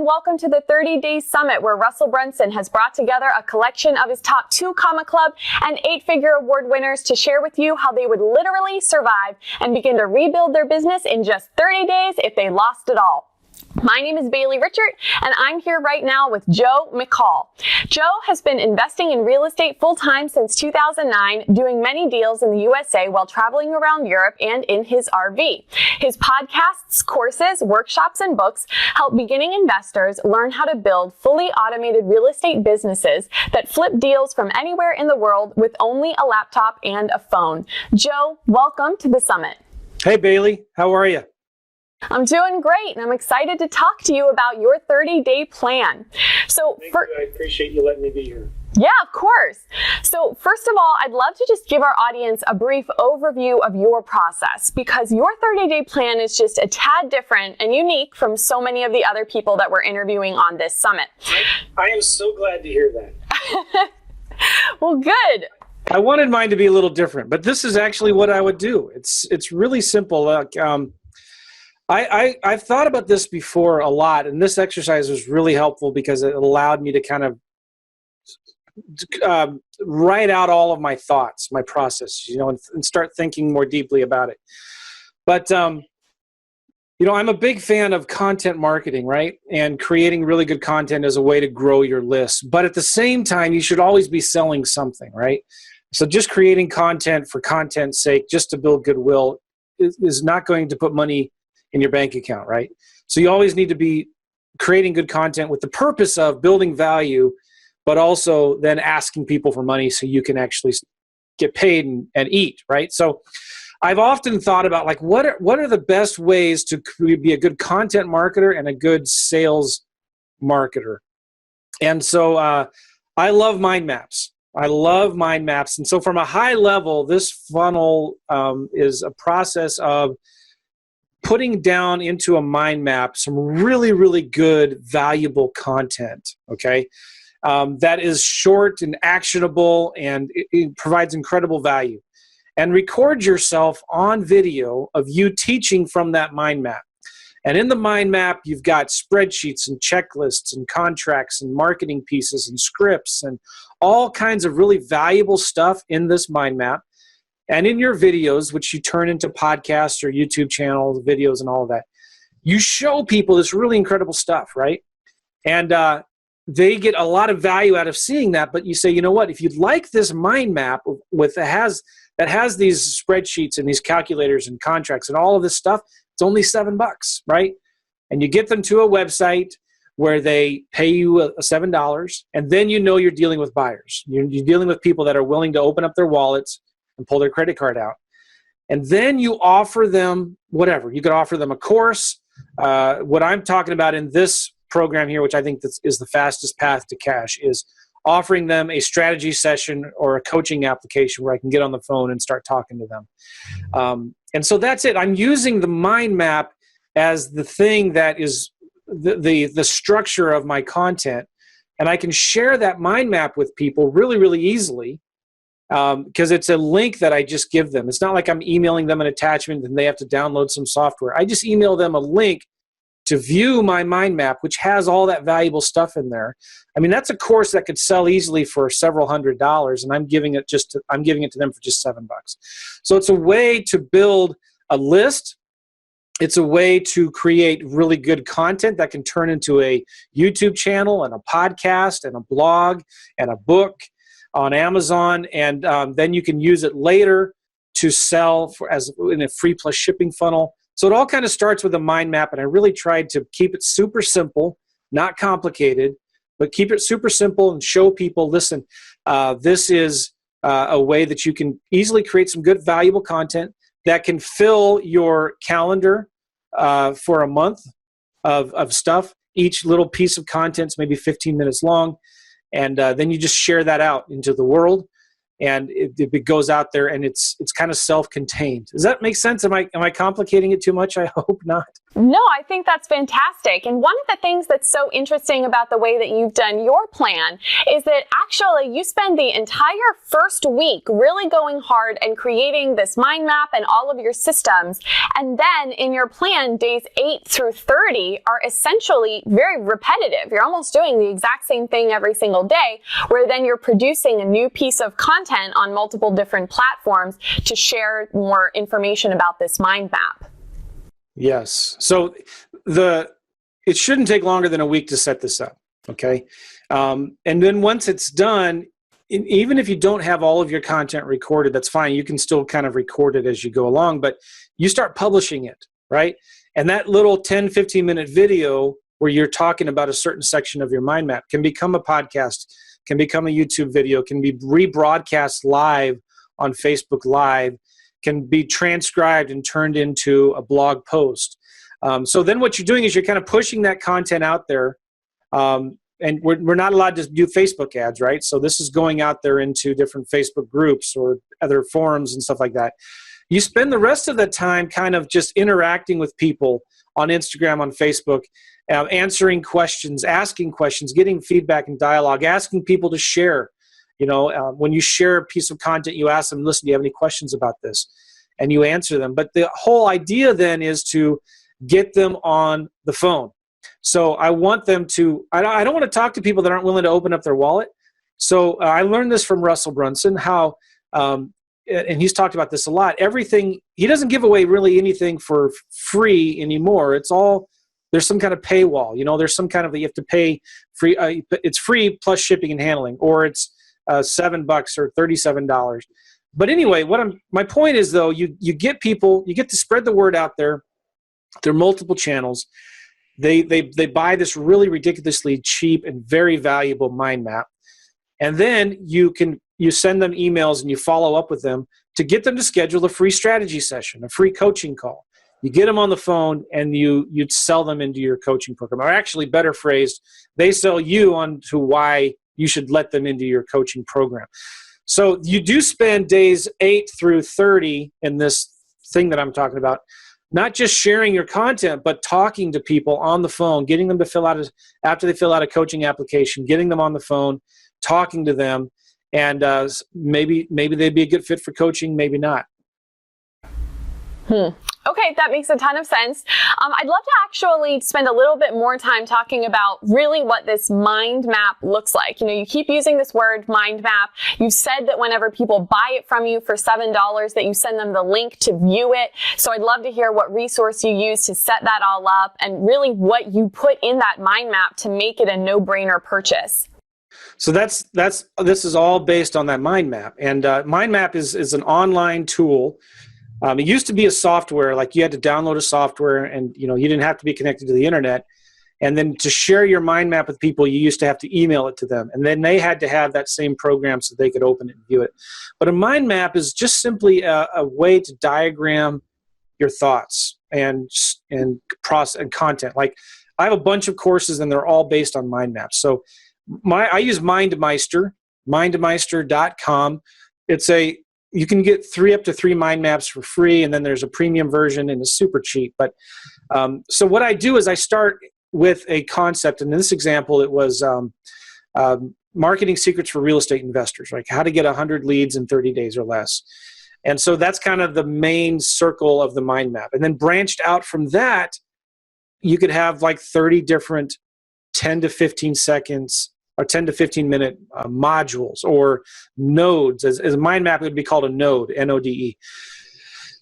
and welcome to the 30-Day Summit, where Russell Brunson has brought together a collection of his top 2 Comma Club and 8-figure award winners to share with you how they would literally survive and begin to rebuild their business in just 30 days if they lost it all. My name is Bailey Richard, and I'm here right now with Joe McCall. Joe has been investing in real estate full-time since 2009, doing many deals in the USA while traveling around Europe and in his RV. His podcasts, courses, workshops, and books help beginning investors learn how to build fully automated real estate businesses that flip deals from anywhere in the world with only a laptop and a phone. Joe, welcome to the summit. Hey, Bailey. How are you? I'm doing great, and I'm excited to talk to you about your 30-day plan. I appreciate you letting me be here. Yeah, of course. So first of all, I'd love to just give our audience a brief overview of your process, because your 30-day plan is just a tad different and unique from so many of the other people that we're interviewing on this summit. I am so glad to hear that. Well, good. I wanted mine to be a little different, but this is actually what I would do. It's really simple. I've thought about this before a lot, and this exercise was really helpful because it allowed me to kind of write out all of my thoughts, my process, and start thinking more deeply about it. But, I'm a big fan of content marketing, right? And creating really good content as a way to grow your list. But at the same time, you should always be selling something, right? So just creating content for content's sake, just to build goodwill, is not going to put money in your bank account, right? So you always need to be creating good content with the purpose of building value, but also then asking people for money so you can actually get paid and eat, right? So I've often thought about, like, what are the best ways to be a good content marketer and a good sales marketer? And so I love mind maps. And so from a high level, this funnel is a process of putting down into a mind map some really, really good, valuable content, okay? That is short and actionable, and it provides incredible value. And record yourself on video of you teaching from that mind map. And in the mind map, you've got spreadsheets and checklists and contracts and marketing pieces and scripts and all kinds of really valuable stuff in this mind map. And in your videos, which you turn into podcasts or YouTube channels, videos and all of that, you show people this really incredible stuff, right? And they get a lot of value out of seeing that. But you say, you know what? If you'd like this mind map that has these spreadsheets and these calculators and contracts and all of this stuff, it's only $7, right? And you get them to a website where they pay you $7, and then you're dealing with buyers. You're dealing with people that are willing to open up their wallets and pull their credit card out. And then you offer them whatever. You could offer them a course. What I'm talking about in this program here, which I think is the fastest path to cash, is offering them a strategy session or a coaching application where I can get on the phone and start talking to them. And so that's it. I'm using the mind map as the thing that is the structure of my content. And I can share that mind map with people really, really easily. Because it's a link that I just give them. It's not like I'm emailing them an attachment and they have to download some software. I just email them a link to view my mind map, which has all that valuable stuff in there. I mean, that's a course that could sell easily for several $100s, and I'm giving it to them for just $7. So it's a way to build a list. It's a way to create really good content that can turn into a YouTube channel and a podcast and a blog and a book on Amazon, and then you can use it later to sell as in a free plus shipping funnel. So it all kind of starts with a mind map, and I really tried to keep it super simple, not complicated, but keep it super simple and show people, listen, this is a way that you can easily create some good, valuable content that can fill your calendar for a month of stuff. Each little piece of content is maybe 15 minutes long. And then you just share that out into the world, and it goes out there, and it's kind of self-contained. Does that make sense? Am I complicating it too much? I hope not. No, I think that's fantastic. And one of the things that's so interesting about the way that you've done your plan is that actually you spend the entire first week really going hard and creating this mind map and all of your systems. And then in your plan, days 8 through 30 are essentially very repetitive. You're almost doing the exact same thing every single day, where then you're producing a new piece of content on multiple different platforms to share more information about this mind map. Yes. So it shouldn't take longer than a week to set this up. Okay. And then once it's done, even if you don't have all of your content recorded, that's fine. You can still kind of record it as you go along, but you start publishing it, right? And that little 10, 15-minute video where you're talking about a certain section of your mind map can become a podcast, can become a YouTube video, can be rebroadcast live on Facebook Live, can be transcribed and turned into a blog post. So then what you're doing is you're kind of pushing that content out there. And we're not allowed to do Facebook ads, right? So this is going out there into different Facebook groups or other forums and stuff like that. You spend the rest of the time kind of just interacting with people on Instagram, on Facebook, answering questions, asking questions, getting feedback and dialogue, asking people to share. When you share a piece of content, you ask them, listen, do you have any questions about this? And you answer them. But the whole idea then is to get them on the phone. So I want them to, I don't want to talk to people that aren't willing to open up their wallet. So I learned this from Russell Brunson, how, and he's talked about this a lot, everything, he doesn't give away really anything for free anymore. It's all, there's some kind of paywall, there's some kind of, you have to pay free, it's free plus shipping and handling, or it's $7 or $37. But anyway, my point is though, you get people, you get to spread the word out there. There are multiple channels. They buy this really ridiculously cheap and very valuable mind map. And then you send them emails and you follow up with them to get them to schedule a free strategy session, a free coaching call. You get them on the phone and you'd sell them into your coaching program. Or actually, better phrased, they sell you on to why you should let them into your coaching program. So you do spend days 8 through 30 in this thing that I'm talking about, not just sharing your content, but talking to people on the phone, getting them to fill out, after they fill out a coaching application, getting them on the phone, talking to them, and maybe they'd be a good fit for coaching, maybe not. Okay, that makes a ton of sense. I'd love to actually spend a little bit more time talking about really what this mind map looks like. You keep using this word mind map. You've said that whenever people buy it from you for $7, that you send them the link to view it. So I'd love to hear what resource you use to set that all up and really what you put in that mind map to make it a no-brainer purchase. So this is all based on that mind map. And mind map is an online tool. It used to be a software, like you had to download a software and you didn't have to be connected to the internet. And then to share your mind map with people, you used to have to email it to them. And then they had to have that same program so they could open it and view it. But a mind map is just simply a way to diagram your thoughts and process and content. Like I have a bunch of courses and they're all based on mind maps. So I use mindmeister.com. You can get up to three mind maps for free, and then there's a premium version and it's super cheap. But so what I do is I start with a concept. And in this example, it was marketing secrets for real estate investors, like how to get 100 leads in 30 days or less. And so that's kind of the main circle of the mind map. And then branched out from that, you could have like 30 different 10 to 15 seconds or 10 to 15 minute modules or nodes. As a mind map, it would be called a node, N-O-D-E.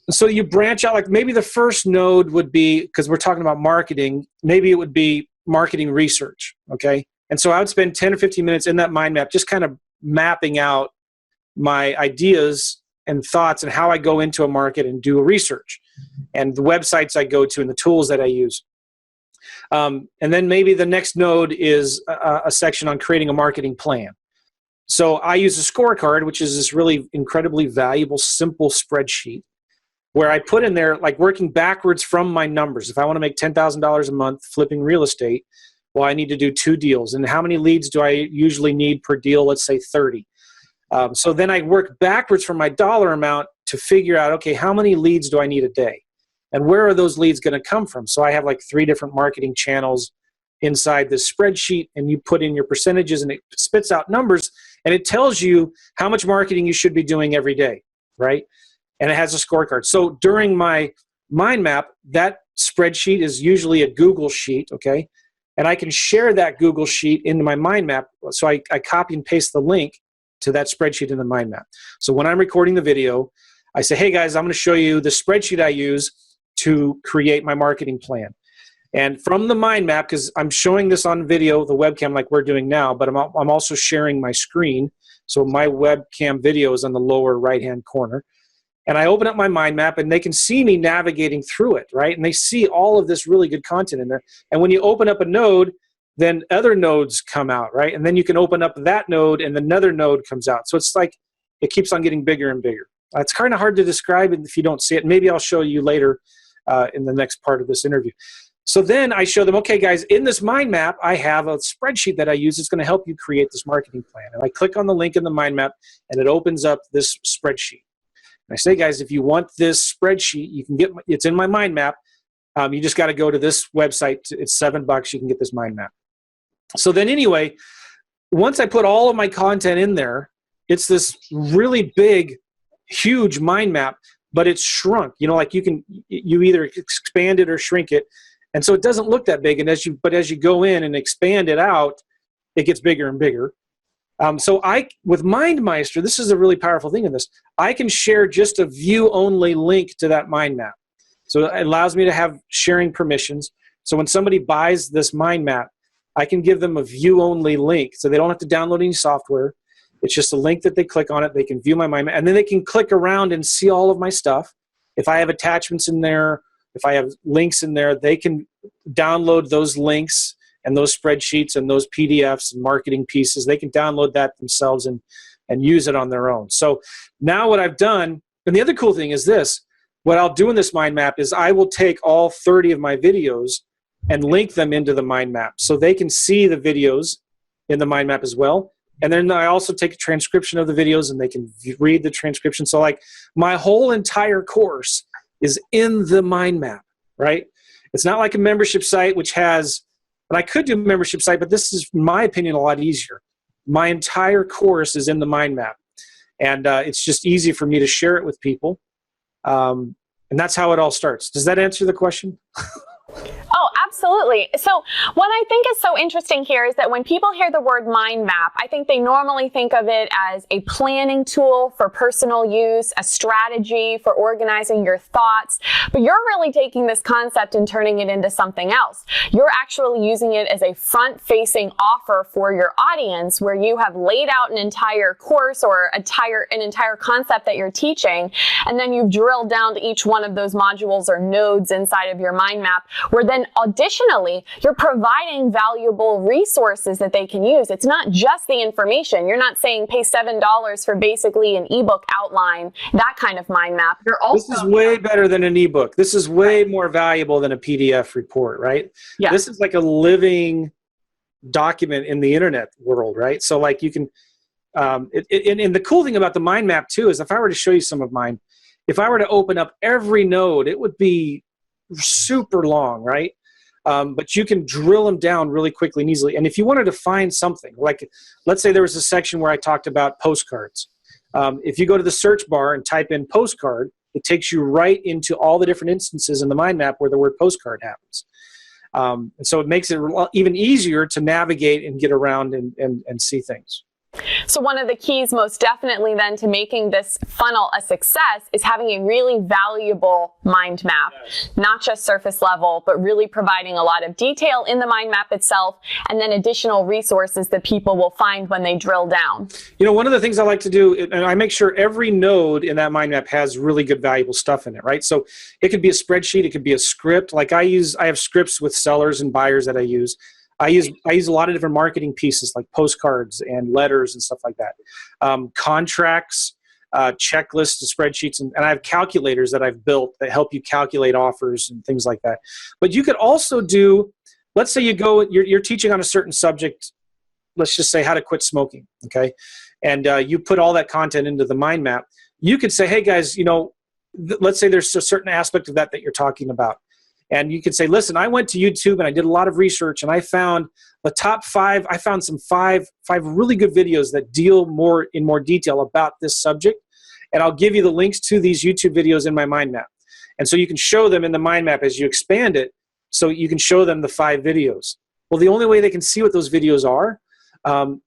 So you branch out, like maybe the first node would be, because we're talking about marketing, maybe it would be marketing research, okay? And so I would spend 10 or 15 minutes in that mind map just kind of mapping out my ideas and thoughts and how I go into a market and do a research and the websites I go to and the tools that I use. And then maybe the next node is a section on creating a marketing plan. So I use a scorecard, which is this really incredibly valuable, simple spreadsheet where I put in there, like working backwards from my numbers. If I want to make $10,000 a month flipping real estate, well, I need to do 2 deals. And how many leads do I usually need per deal? Let's say 30. So then I work backwards from my dollar amount to figure out, okay, how many leads do I need a day? And where are those leads going to come from? So I have like 3 different marketing channels inside this spreadsheet, and you put in your percentages and it spits out numbers, and it tells you how much marketing you should be doing every day, right? And it has a scorecard. So during my mind map, that spreadsheet is usually a Google sheet, okay? And I can share that Google sheet into my mind map. So I copy and paste the link to that spreadsheet in the mind map. So when I'm recording the video, I say, hey guys, I'm going to show you the spreadsheet I use to create my marketing plan. And from the mind map, because I'm showing this on video, the webcam like we're doing now, but I'm also sharing my screen. So my webcam video is on the lower right-hand corner. And I open up my mind map, and they can see me navigating through it, right? And they see all of this really good content in there. And when you open up a node, then other nodes come out, right? And then you can open up that node, and another node comes out. So it's like it keeps on getting bigger and bigger. It's kind of hard to describe if you don't see it. Maybe I'll show you later in the next part of this interview. So then I show them, okay, guys, in this mind map, I have a spreadsheet that I use. It's going to help you create this marketing plan. And I click on the link in the mind map, and it opens up this spreadsheet. And I say, guys, if you want this spreadsheet, you can get it's in my mind map. You just got to go to this website. It's $7. You can get this mind map. So then anyway, once I put all of my content in there, it's this really big, huge mind map, but it's shrunk. You know, like you either expand it or shrink it. And so it doesn't look that big. And as you go in and expand it out, it gets bigger and bigger. So with MindMeister, this is a really powerful thing in this. I can share just a view-only link to that mind map. So it allows me to have sharing permissions. So when somebody buys this mind map, I can give them a view-only link. So they don't have to download any software. It's just a link that they click on it. They can view my mind map. And then they can click around and see all of my stuff. If I have attachments in there, if I have links in there, they can download those links and those spreadsheets and those PDFs and marketing pieces. They can download that themselves and use it on their own. So now what I've done, and the other cool thing is this, what I'll do in this mind map is I will take all 30 of my videos and link them into the mind map so they can see the videos in the mind map as well. And then I also take a transcription of the videos and they can read the transcription. So like my whole entire course is in the mind map, right? It's not like a membership site which has, and I could do a membership site, but this is, in my opinion, a lot easier. My entire course is in the mind map. And it's just easy for me to share it with people. And that's how it all starts. Does that answer the question? Oh, absolutely. So what I think is so interesting here is that when people hear the word mind map, I think they normally think of it as a planning tool for personal use, a strategy for organizing your thoughts. But you're really taking this concept and turning it into something else. You're actually using it as a front-facing offer for your audience where you have laid out an entire course or an entire concept that you're teaching, and then you've drilled down to each one of those modules or nodes inside of your mind map, where then additionally, you're providing valuable resources that they can use. It's not just the information. You're not saying pay $7 for basically an ebook outline, that kind of mind map. You're also— This is way better than an ebook. This is way more valuable than a PDF report, right? Yeah. This is like a living document in the internet world, right? So like you can, and the cool thing about the mind map too is if I were to show you some of mine, if I were to open up every node, it would be super long, right? But you can drill them down really quickly and easily. And if you wanted to find something, like let's say there was a section where I talked about postcards. If you go to the search bar and type in postcard, it takes you right into all the different instances in the mind map where the word postcard happens. And so it makes it even easier to navigate and get around and see things. So one of the keys most definitely then to making this funnel a success is having a really valuable mind map, not just surface level, but really providing a lot of detail in the mind map itself and then additional resources that people will find when they drill down. You know, one of the things I like to do, and I make sure every node in that mind map has really good valuable stuff in it, right? So it could be a spreadsheet, it could be a script. Like I have scripts with sellers and buyers that I use. I use a lot of different marketing pieces like postcards and letters and stuff like that. Contracts, checklists, spreadsheets, and I have calculators that I've built that help you calculate offers and things like that. But you could also do, let's say you're teaching on a certain subject, let's just say how to quit smoking, okay? And you put all that content into the mind map. You could say, hey guys, you know, let's say there's a certain aspect of that you're talking about. And you could say, listen, I went to YouTube and I did a lot of research and I found the top 5. I found some five really good videos that deal in more detail about this subject. And I'll give you the links to these YouTube videos in my mind map. And so you can show them in the mind map as you expand it. So you can show them the 5 videos. Well, the only way they can see what those videos are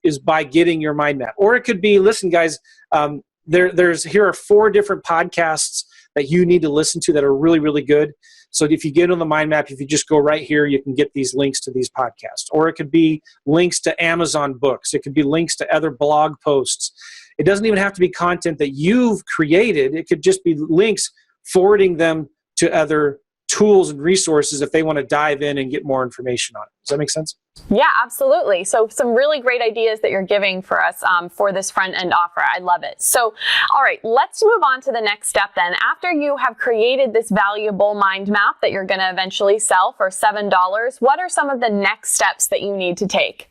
is by getting your mind map. Or it could be, listen, guys, here are 4 different podcasts that you need to listen to that are really, really good. So if you get on the mind map, if you just go right here, you can get these links to these podcasts. Or it could be links to Amazon books. It could be links to other blog posts. It doesn't even have to be content that you've created. It could just be links forwarding them to other tools and resources if they want to dive in and get more information on it. Does that make sense? Yeah, absolutely. So some really great ideas that you're giving for us for this front end offer. I love it. So, all right, let's move on to the next step then. After you have created this valuable mind map that you're going to eventually sell for $7, what are some of the next steps that you need to take?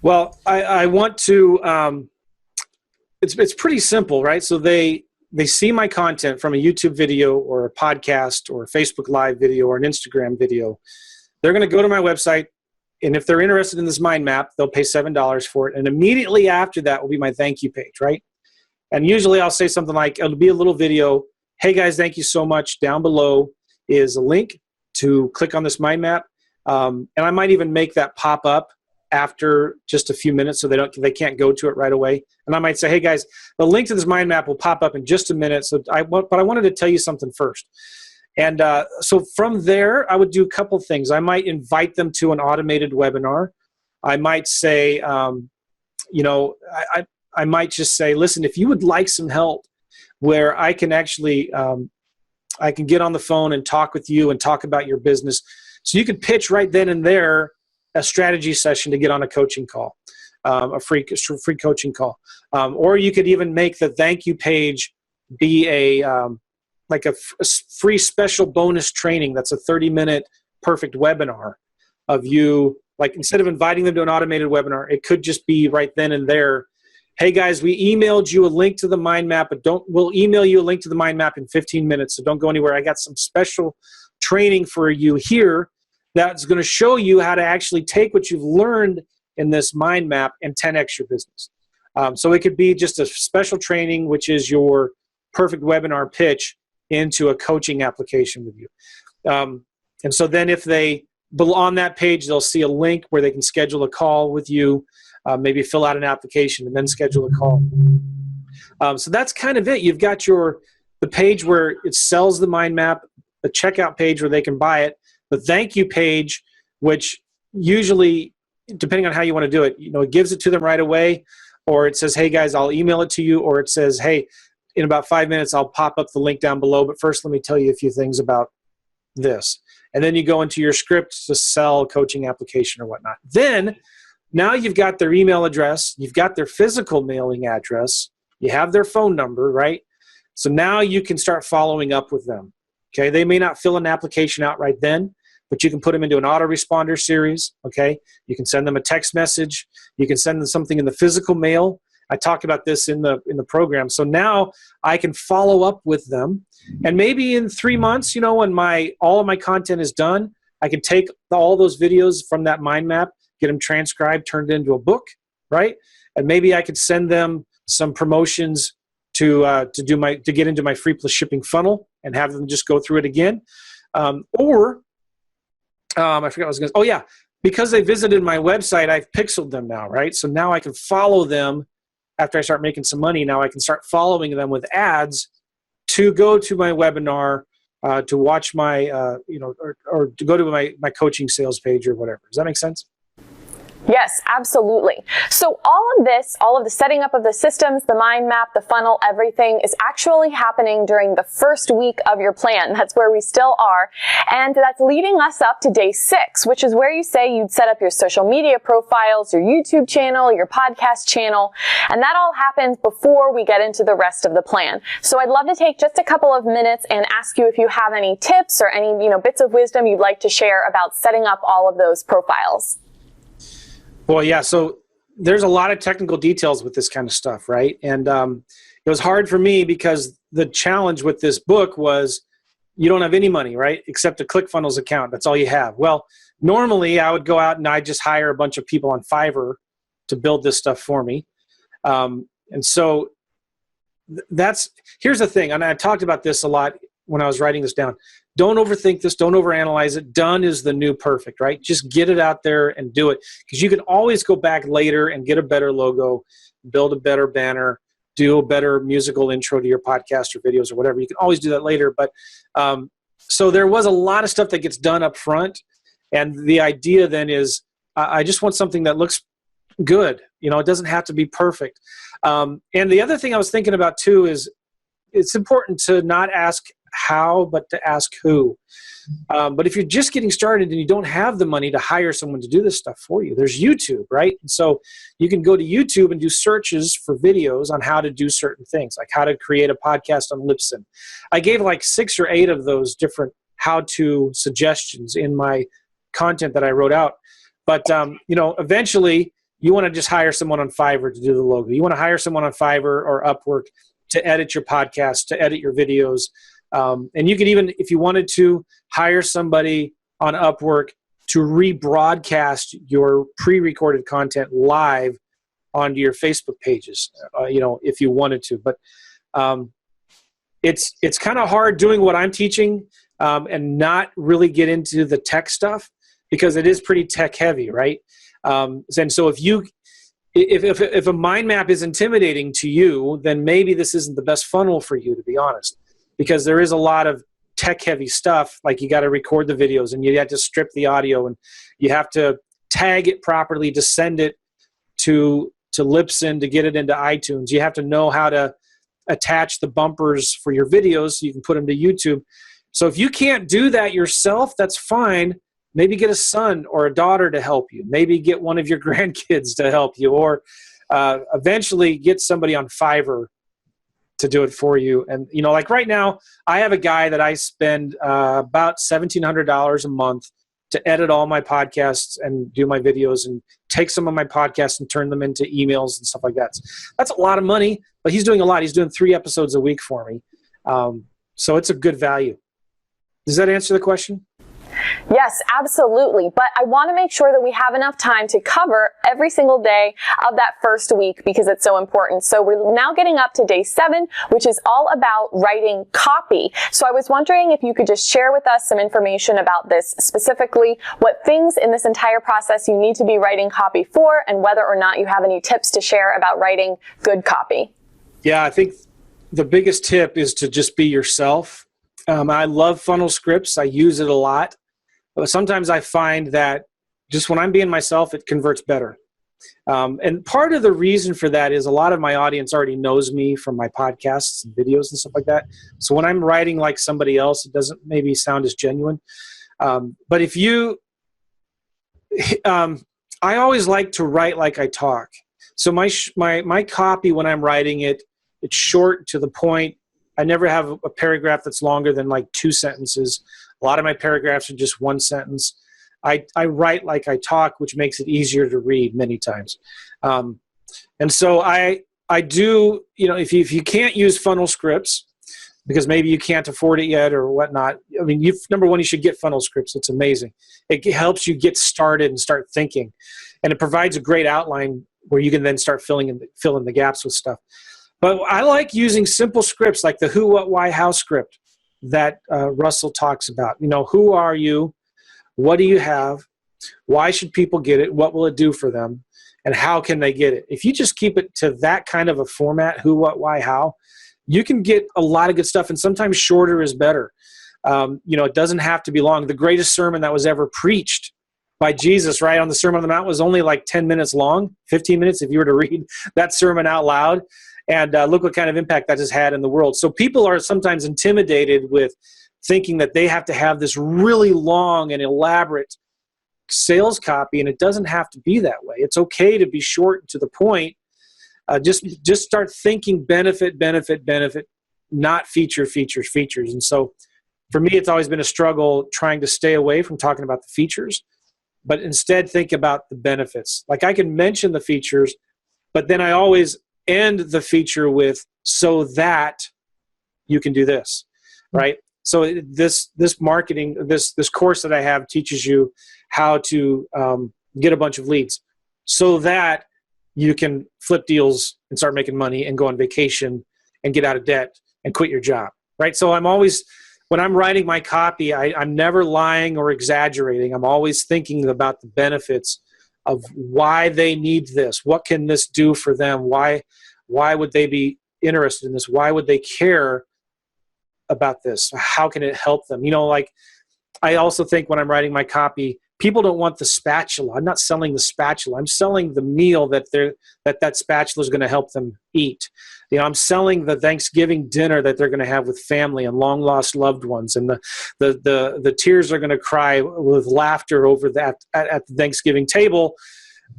Well, I want to, it's pretty simple, right? So they see my content from a YouTube video or a podcast or a Facebook Live video or an Instagram video. They're going to go to my website, and if they're interested in this mind map, they'll pay $7 for it. And immediately after that will be my thank you page, right? And usually I'll say something like, it'll be a little video. Hey guys, thank you so much. Down below is a link to click on this mind map. And I might even make that pop up after just a few minutes so they can't go to it right away. And I might say, hey guys, the link to this mind map will pop up in just a minute. But I wanted to tell you something first. And so from there, I would do a couple things. I might invite them to an automated webinar. I might say, I might just say, listen, if you would like some help where I can actually, I can get on the phone and talk with you and talk about your business. So you could pitch right then and there a strategy session to get on a coaching call, a free coaching call. Or you could even make the thank you page be a free special bonus training that's a 30-minute perfect webinar of you. Like, instead of inviting them to an automated webinar, it could just be right then and there. Hey guys, we emailed you a link to the mind map, but we'll email you a link to the mind map in 15 minutes, so don't go anywhere. I got some special training for you here that's going to show you how to actually take what you've learned in this mind map and 10x your business. So it could be just a special training, which is your perfect webinar pitch into a coaching application with you. And so then if they, on that page, they'll see a link where they can schedule a call with you, maybe fill out an application and then schedule a call. So that's kind of it. You've got the page where it sells the mind map, the checkout page where they can buy it, the thank you page, which usually, depending on how you want to do it, it gives it to them right away, or it says, hey guys, I'll email it to you, or it says, hey, in about 5 minutes, I'll pop up the link down below, but first let me tell you a few things about this. And then you go into your script to sell a coaching application or whatnot. Then, now you've got their email address, you've got their physical mailing address, you have their phone number, right? So now you can start following up with them. Okay, they may not fill an application out right then, but you can put them into an autoresponder series. Okay, you can send them a text message, you can send them something in the physical mail. I talk about this in the program. So now I can follow up with them, and maybe in 3 months, when all of my content is done, I can take all those videos from that mind map, get them transcribed, turned into a book, right? And maybe I could send them some promotions to get into my free plus shipping funnel and have them just go through it again. I forgot what I was going to say. Oh yeah, because they visited my website, I've pixeled them now, right? So now I can follow them after I start making some money. Now I can start following them with ads to go to my webinar, to watch my, or to go to my coaching sales page or whatever. Does that make sense? Yes, absolutely. So all of the setting up of the systems, the mind map, the funnel, everything is actually happening during the first week of your plan. That's where we still are. And that's leading us up to day 6, which is where you say you'd set up your social media profiles, your YouTube channel, your podcast channel. And that all happens before we get into the rest of the plan. So I'd love to take just a couple of minutes and ask you if you have any tips or any, bits of wisdom you'd like to share about setting up all of those profiles. Well, yeah, so there's a lot of technical details with this kind of stuff, right? And it was hard for me because the challenge with this book was you don't have any money, right? Except a ClickFunnels account. That's all you have. Well, normally I would go out and I just hire a bunch of people on Fiverr to build this stuff for me. And so here's the thing. And I talked about this a lot when I was writing this down. Don't overthink this. Don't overanalyze it. Done is the new perfect, right? Just get it out there and do it, because you can always go back later and get a better logo, build a better banner, do a better musical intro to your podcast or videos or whatever. You can always do that later. But so there was a lot of stuff that gets done up front. And the idea then is I just want something that looks good. It doesn't have to be perfect. And the other thing I was thinking about too is it's important to not ask how, but to ask who. But if you're just getting started and you don't have the money to hire someone to do this stuff for you, there's YouTube, right? And so you can go to YouTube and do searches for videos on how to do certain things, like how to create a podcast on Libsyn. I gave like 6 or 8 of those different how-to suggestions in my content that I wrote out. But, eventually you want to just hire someone on Fiverr to do the logo. You want to hire someone on Fiverr or Upwork to edit your podcast, to edit your videos. And you could even, if you wanted to, hire somebody on Upwork to rebroadcast your pre-recorded content live onto your Facebook pages, if you wanted to. But it's kind of hard doing what I'm teaching and not really get into the tech stuff, because it is pretty tech heavy, right? And so if a mind map is intimidating to you, then maybe this isn't the best funnel for you, to be honest, because there is a lot of tech heavy stuff. Like you got to record the videos and you have to strip the audio and you have to tag it properly to send it to Libsyn to get it into iTunes. You have to know how to attach the bumpers for your videos so you can put them to YouTube. So if you can't do that yourself, that's fine. Maybe get a son or a daughter to help you. Maybe get one of your grandkids to help you, or eventually get somebody on Fiverr to do it for you. And, like right now, I have a guy that I spend about $1,700 a month to edit all my podcasts and do my videos and take some of my podcasts and turn them into emails and stuff like that. That's a lot of money, but he's doing a lot. He's doing 3 episodes a week for me. So it's a good value. Does that answer the question? Yes, absolutely. But I want to make sure that we have enough time to cover every single day of that first week, because it's so important. So we're now getting up to day 7, which is all about writing copy. So I was wondering if you could just share with us some information about this, specifically what things in this entire process you need to be writing copy for, and whether or not you have any tips to share about writing good copy. Yeah, I think the biggest tip is to just be yourself. I love funnel scripts. I use it a lot. But sometimes I find that just when I'm being myself, it converts better. And part of the reason for that is a lot of my audience already knows me from my podcasts and videos and stuff like that. So when I'm writing like somebody else, it doesn't maybe sound as genuine. But if you, I always like to write like I talk. So my copy, when I'm writing it, it's short, to the point. I never have a paragraph that's longer than like 2 sentences. A lot of my paragraphs are just 1 sentence. I write like I talk, which makes it easier to read many times. And so I do, if you can't use funnel scripts, because maybe you can't afford it yet or whatnot, I mean, number one, you should get funnel scripts. It's amazing. It helps you get started and start thinking. And it provides a great outline where you can then start filling in the gaps with stuff. But I like using simple scripts like the who, what, why, how script that Russell talks about. Who are you? What do you have? Why should people get it? What will it do for them? And how can they get it? If you just keep it to that kind of a format, who, what, why, how, you can get a lot of good stuff. And sometimes shorter is better. It doesn't have to be long. The greatest sermon that was ever preached by Jesus, right, on the Sermon on the Mount was only like 10 minutes long, 15 minutes if you were to read that sermon out loud. And look what kind of impact that has had in the world. So people are sometimes intimidated with thinking that they have to have this really long and elaborate sales copy, and it doesn't have to be that way. It's okay to be short and to the point. Just start thinking benefit, not features. And so for me, it's always been a struggle trying to stay away from talking about the features, but instead think about the benefits. Like I can mention the features, but then I always end the feature with, so that you can do this, right? So this marketing, this course that I have teaches you how to get a bunch of leads so that you can flip deals and start making money and go on vacation and get out of debt and quit your job, right? So I'm always, when I'm writing my copy, I'm never lying or exaggerating. I'm always thinking about the benefits of why they need this. What can this do for them? Why would they be interested in this? Why would they care about this? How can it help them? You know, like, I also think when I'm writing my copy, people don't want the spatula. I'm not selling the spatula. I'm selling the meal that spatula is going to help them eat. You know, I'm selling the Thanksgiving dinner that they're going to have with family and long lost loved ones, and the tears are going to cry with laughter over that at the Thanksgiving table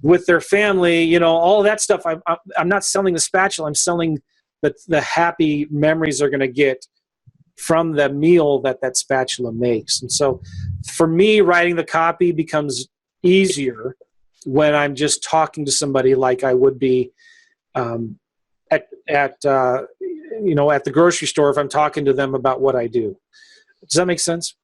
with their family. You know, all of that stuff. I'm not selling the spatula. I'm selling the happy memories they're going to get from the meal that spatula makes. And so for me, writing the copy becomes easier when I'm just talking to somebody like I would be at the grocery store if I'm talking to them about what I do. Does that make sense?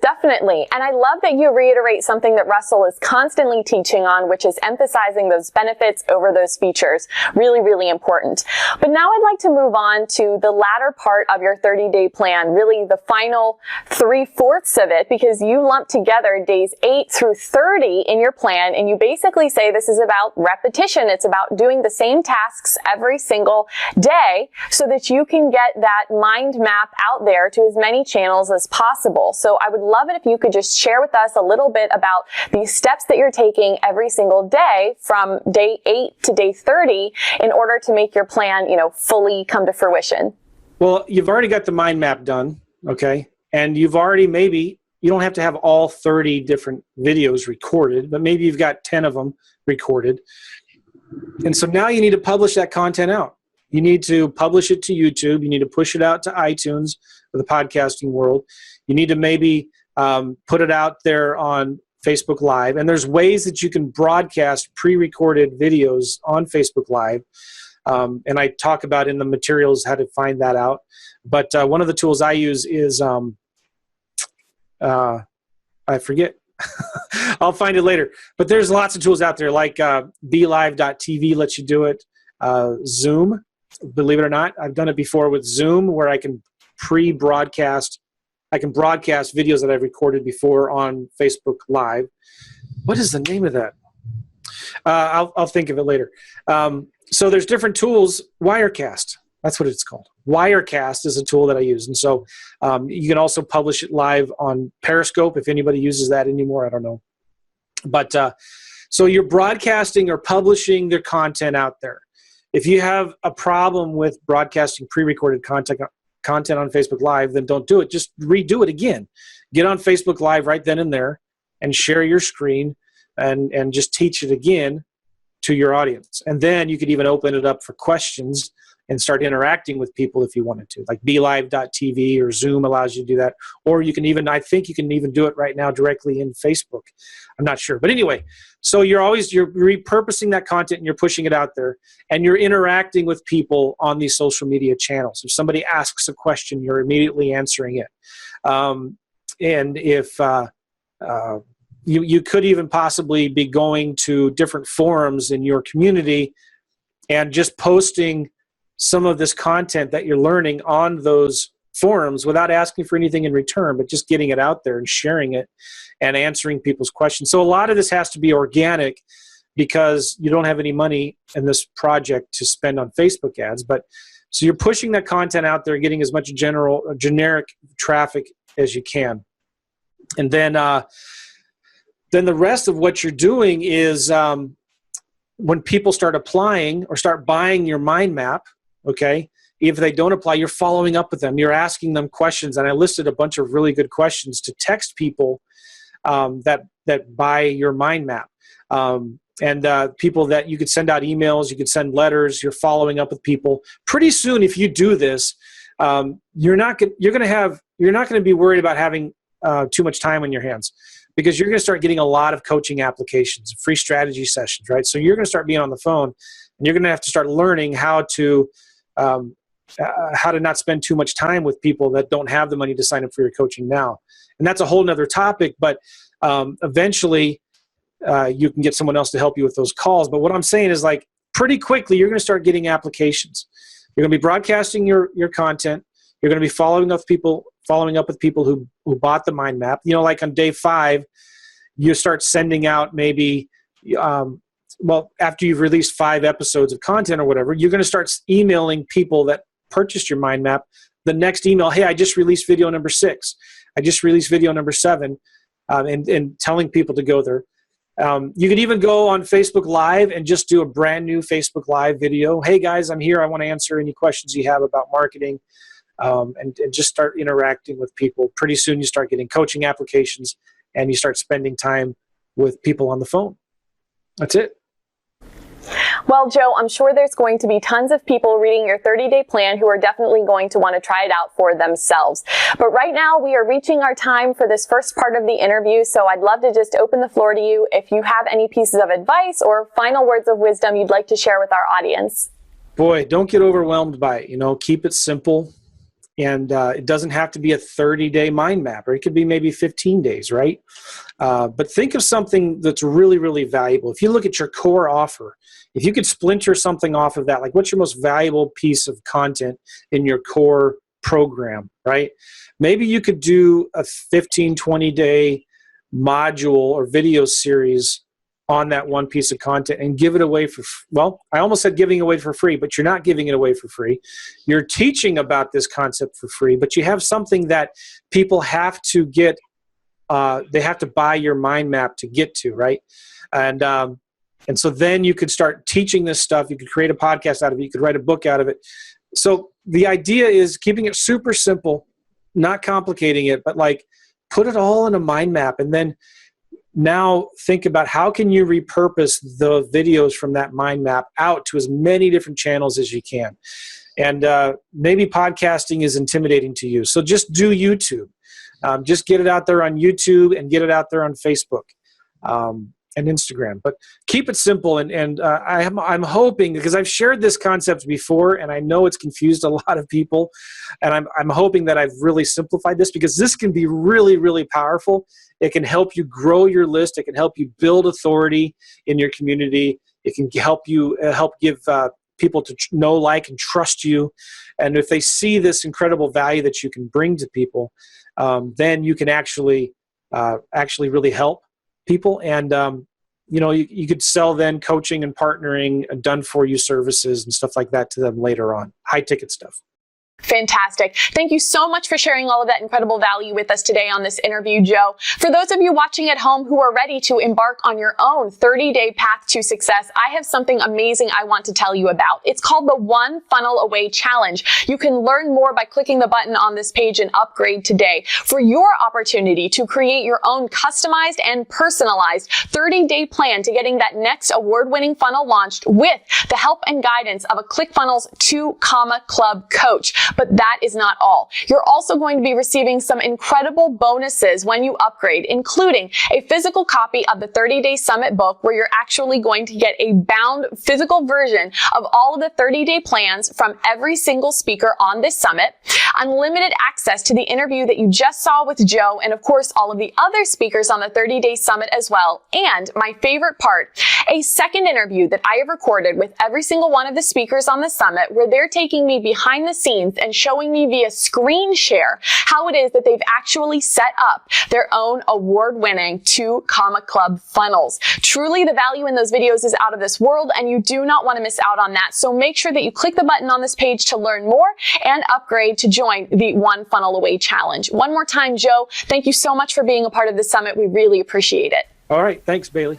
Definitely. And I love that you reiterate something that Russell is constantly teaching on, which is emphasizing those benefits over those features. Really, really important. But now I'd like to move on to the latter part of your 30-day plan, really the final 3/4 of it, because you lump together days 8 through 30 in your plan, and you basically say this is about repetition. It's about doing the same tasks every single day so that you can get that mind map out there to as many channels as possible. So I would love it if you could just share with us a little bit about these steps that you're taking every single day from day 8 to day 30 in order to make your plan, fully come to fruition. Well, you've already got the mind map done, okay? And you've already you don't have to have all 30 different videos recorded, but maybe you've got 10 of them recorded. And so now you need to publish that content out. You need to publish it to YouTube. You need to push it out to iTunes for the podcasting world. You need to maybe put it out there on Facebook Live. And there's ways that you can broadcast pre-recorded videos on Facebook Live. And I talk about in the materials how to find that out. But one of the tools I use is, I forget. I'll find it later. But there's lots of tools out there, like BeLive.tv lets you do it. Zoom, believe it or not. I've done it before with Zoom, where I can broadcast videos that I've recorded before on Facebook Live. What is the name of that? I'll think of it later. So there's different tools. Wirecast, that's what it's called. Wirecast is a tool that I use. And so you can also publish it live on Periscope, if anybody uses that anymore. I don't know. But so you're broadcasting or publishing their content out there. If you have a problem with broadcasting pre-recorded content on Facebook Live, then don't do it. Just redo it again. Get on Facebook Live right then and there and share your screen and just teach it again to your audience. And then you could even open it up for questions and start interacting with people if you wanted to. Like BeLive.tv or Zoom allows you to do that. Or you can even, I think you can even do it right now directly in Facebook. I'm not sure. But anyway, so you're repurposing that content and you're pushing it out there, and you're interacting with people on these social media channels. If somebody asks a question, you're immediately answering it. And if you could even possibly be going to different forums in your community and just posting some of this content that you're learning on those forums without asking for anything in return, but just getting it out there and sharing it and answering people's questions. So a lot of this has to be organic because you don't have any money in this project to spend on Facebook ads. But so you're pushing that content out there, getting as much generic traffic as you can. And then the rest of what you're doing is when people start applying or start buying your mind map, okay, if they don't apply, you're following up with them. You're asking them questions. And I listed a bunch of really good questions to text people that buy your mind map. And people that you could send out emails, you could send letters, you're following up with people. Pretty soon, if you do this, you're not going to be worried about having too much time on your hands, because you're going to start getting a lot of coaching applications, free strategy sessions, right? So you're going to start being on the phone And you're going to have to start learning how to not spend too much time with people that don't have the money to sign up for your coaching now. And that's a whole nother topic, but eventually you can get someone else to help you with those calls. But what I'm saying is, like, pretty quickly, you're going to start getting applications. You're going to be broadcasting your content. You're going to be following up with people who bought the mind map. You know, like on day 5, you start sending out maybe, after you've released 5 episodes of content or whatever, you're going to start emailing people that purchased your mind map the next email. Hey, I just released video number 6. I just released video number 7, and telling people to go there. You could even go on Facebook Live and just do a brand new Facebook Live video. Hey guys, I'm here. I want to answer any questions you have about marketing, and just start interacting with people. Pretty soon you start getting coaching applications and you start spending time with people on the phone. That's it. Well, Joe, I'm sure there's going to be tons of people reading your 30-day plan who are definitely going to want to try it out for themselves. But right now, we are reaching our time for this first part of the interview, so I'd love to just open the floor to you if you have any pieces of advice or final words of wisdom you'd like to share with our audience. Boy, don't get overwhelmed by it. Keep it simple. And it doesn't have to be a 30-day mind map, or it could be maybe 15 days, right? But think of something that's really, really valuable. If you look at your core offer, if you could splinter something off of that, like what's your most valuable piece of content in your core program, right? Maybe you could do a 15, 20-day module or video series on that one piece of content and give it away I almost said giving away for free, but you're not giving it away for free. You're teaching about this concept for free, but you have something that people have to get, they have to buy your mind map to get to, right? And so then you could start teaching this stuff. You could create a podcast out of it. You could write a book out of it. So the idea is keeping it super simple, not complicating it, but like put it all in a mind map. And then now think about how can you repurpose the videos from that mind map out to as many different channels as you can. And maybe podcasting is intimidating to you. So just do YouTube. Just get it out there on YouTube and get it out there on Facebook and Instagram. But keep it simple. And I'm hoping, because I've shared this concept before, and I know it's confused a lot of people, and I'm hoping that I've really simplified this, because this can be really, really powerful. It can help you grow your list. It can help you build authority in your community. It can help you give people to know, like, and trust you. And if they see this incredible value that you can bring to people, then you can actually really help people. And you could sell then coaching and partnering and done for you services and stuff like that to them later on. High ticket stuff. Fantastic. Thank you so much for sharing all of that incredible value with us today on this interview, Joe. For those of you watching at home who are ready to embark on your own 30-day path to success, I have something amazing I want to tell you about. It's called the One Funnel Away Challenge. You can learn more by clicking the button on this page and upgrade today for your opportunity to create your own customized and personalized 30-day plan to getting that next award-winning funnel launched with the help and guidance of a ClickFunnels 2 Club coach. But that is not all. You're also going to be receiving some incredible bonuses when you upgrade, including a physical copy of the 30-Day Summit book, where you're actually going to get a bound physical version of all of the 30-day plans from every single speaker on this summit, unlimited access to the interview that you just saw with Joe, and of course all of the other speakers on the 30-Day Summit as well, and my favorite part, a second interview that I have recorded with every single one of the speakers on the summit, where they're taking me behind the scenes and showing me via screen share how it is that they've actually set up their own award-winning 2 Club funnels. Truly, the value in those videos is out of this world, and you do not want to miss out on that. So make sure that you click the button on this page to learn more and upgrade to join the One Funnel Away Challenge. One more time, Joe, thank you so much for being a part of the summit. We really appreciate it. All right. Thanks, Bailey.